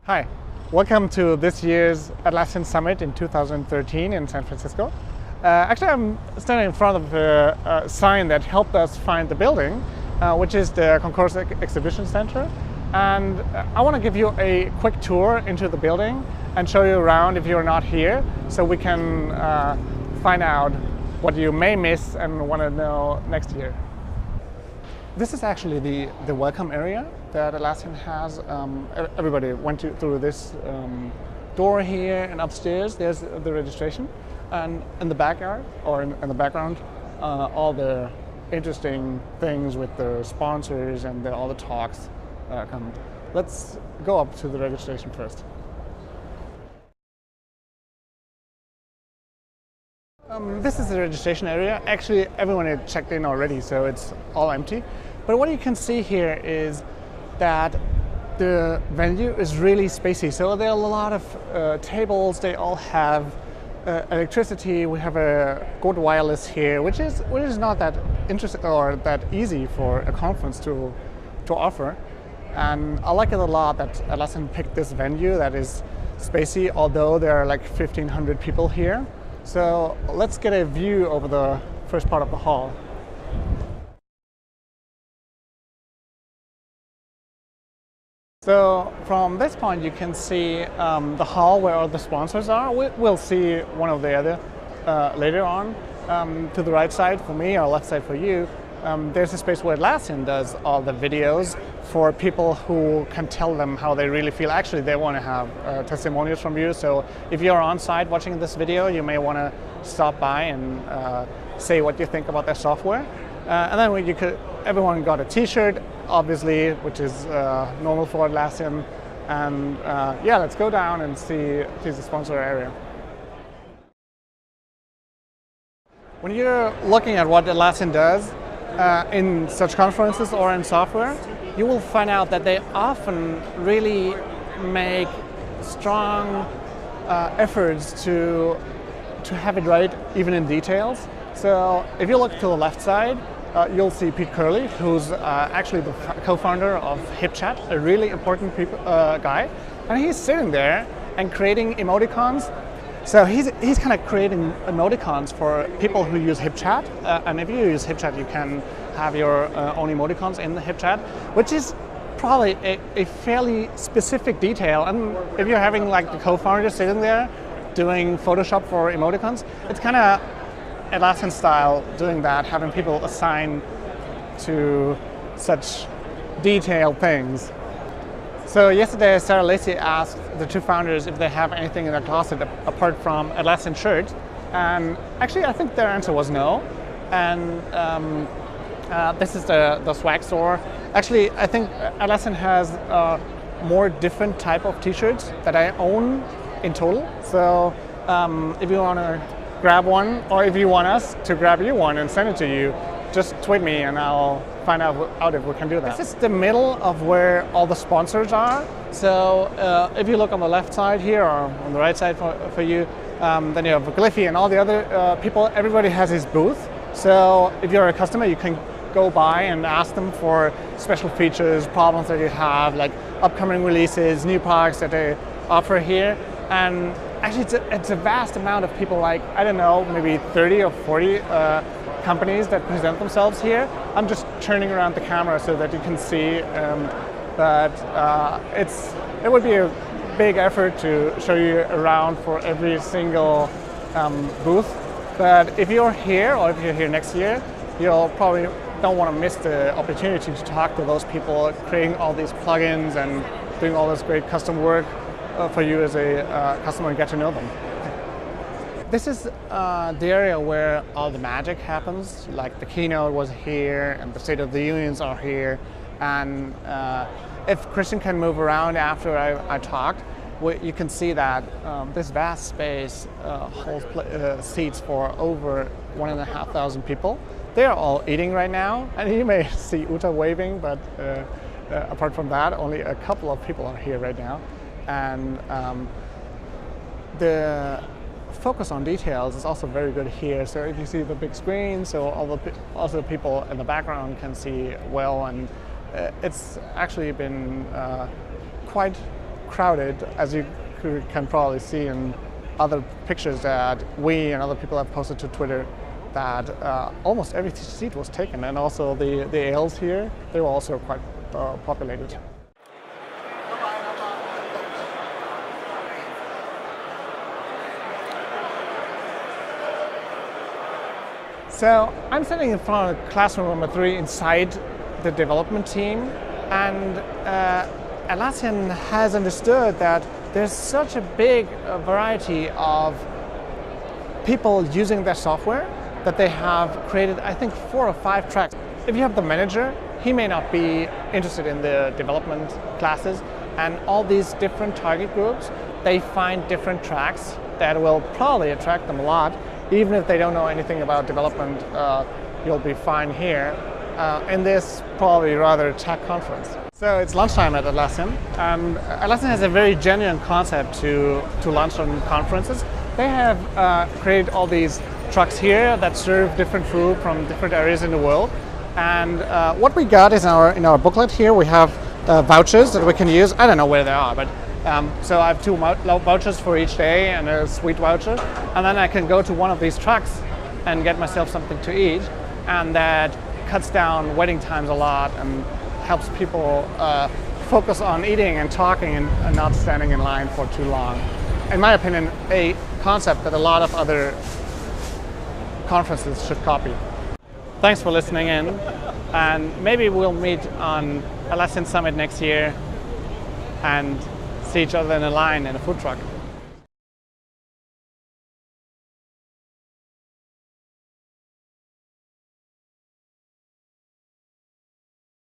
Hi, welcome to this year's Atlassian Summit in 2013 in San Francisco. Actually, I'm standing in front of a sign that helped us find the building, which is the Concourse Exhibition Center. And I want to give you a quick tour into the building and show you around if you're not here, so we can find out what you may miss and want to know next year. This is actually the welcome area that Atlassian has. Everybody went through this door here, and upstairs there's the registration, and in the backyard or in the background, all the interesting things with the sponsors and all the talks come. Let's go up to the registration first. This is the registration area. Actually, everyone had checked in already, so it's all empty. But what you can see here is that the venue is really spacey. So there are a lot of tables. They all have electricity. We have a good wireless here, which is not that interesting or that easy for a conference to offer. And I like it a lot that Atlassian picked this venue that is spacey, although there are like 1,500 people here. So let's get a view over the first part of the hall. So from this point you can see the hall where all the sponsors are. We'll see one of the other later on. To the right side for me or left side for you, there's a space where Atlassian does all the videos for people who can tell them how they really feel. Actually, they want to have testimonials from you. So if you're on site watching this video, you may want to stop by and say what you think about their software. And then everyone got a t-shirt, obviously, which is normal for Atlassian. And yeah, let's go down and see the sponsor area. When you're looking at what Atlassian does in such conferences or in software, you will find out that they often really make strong efforts to have it right, even in details. So if you look to the left side, you'll see Pete Curley, who's actually the co-founder of HipChat, a really important guy. And he's sitting there and creating emoticons. So he's kind of creating emoticons for people who use HipChat. And if you use HipChat, you can have your own emoticons in the HipChat, which is probably a fairly specific detail. And if you're having like the co-founder sitting there doing Photoshop for emoticons, it's kind of Atlassian style doing that, having people assign to such detailed things. So yesterday, Sarah Lacey asked the two founders if they have anything in their closet apart from Atlassian shirts, and actually I think their answer was no. And this is the swag store. Actually, I think Atlassian has more different type of t-shirts that I own in total. So if you want to grab one, or if you want us to grab you one and send it to you, just tweet me and I'll find out if we can do that. This is the middle of where all the sponsors are. So if you look on the left side here, or on the right side for you, then you have Glyphy and all the other people. Everybody has his booth. So if you're a customer, you can go by and ask them for special features, problems that you have, like upcoming releases, new products that they offer here. And actually, it's a vast amount of people, like, I don't know, maybe 30 or 40 companies that present themselves here. I'm just turning around the camera so that you can see that it would be a big effort to show you around for every single booth. But if you're here, or if you're here next year, you'll probably don't want to miss the opportunity to talk to those people creating all these plugins and doing all this great custom work for you as a customer and get to know them. This is the area where all the magic happens. Like the keynote was here, and the State of the Unions are here. And if Christian can move around after I talked, you can see that this vast space holds seats for over 1,500 people. They are all eating right now, and you may see Uta waving, but apart from that, only a couple of people are here right now. And the focus on details is also very good here. So if you see the big screen, so also people in the background can see well, and it's actually been quite crowded, as you can probably see in other pictures that we and other people have posted to Twitter, that almost every seat was taken, and also the ales here, they were also quite populated. So I'm sitting in front of classroom number 3 inside the development team, and Atlassian has understood that there's such a big variety of people using their software that they have created, I think, 4 or 5 tracks. If you have the manager, he may not be interested in the development classes, and all these different target groups, they find different tracks that will probably attract them a lot. Even if they don't know anything about development, you'll be fine here in this probably rather tech conference. So it's lunchtime at Atlassian. Atlassian has a very genuine concept to lunch on conferences. They have created all these trucks here that serve different food from different areas in the world. And what we got is in our booklet here, we have vouchers that we can use. I don't know where they are, but so I have 2 vouchers for each day and a sweet voucher, and then I can go to one of these trucks and get myself something to eat, and that cuts down waiting times a lot and helps people focus on eating and talking and not standing in line for too long. In my opinion, a concept that a lot of other conferences should copy. Thanks for listening in, and maybe we'll meet on Atlassian Summit next year and see each other in a line in a food truck.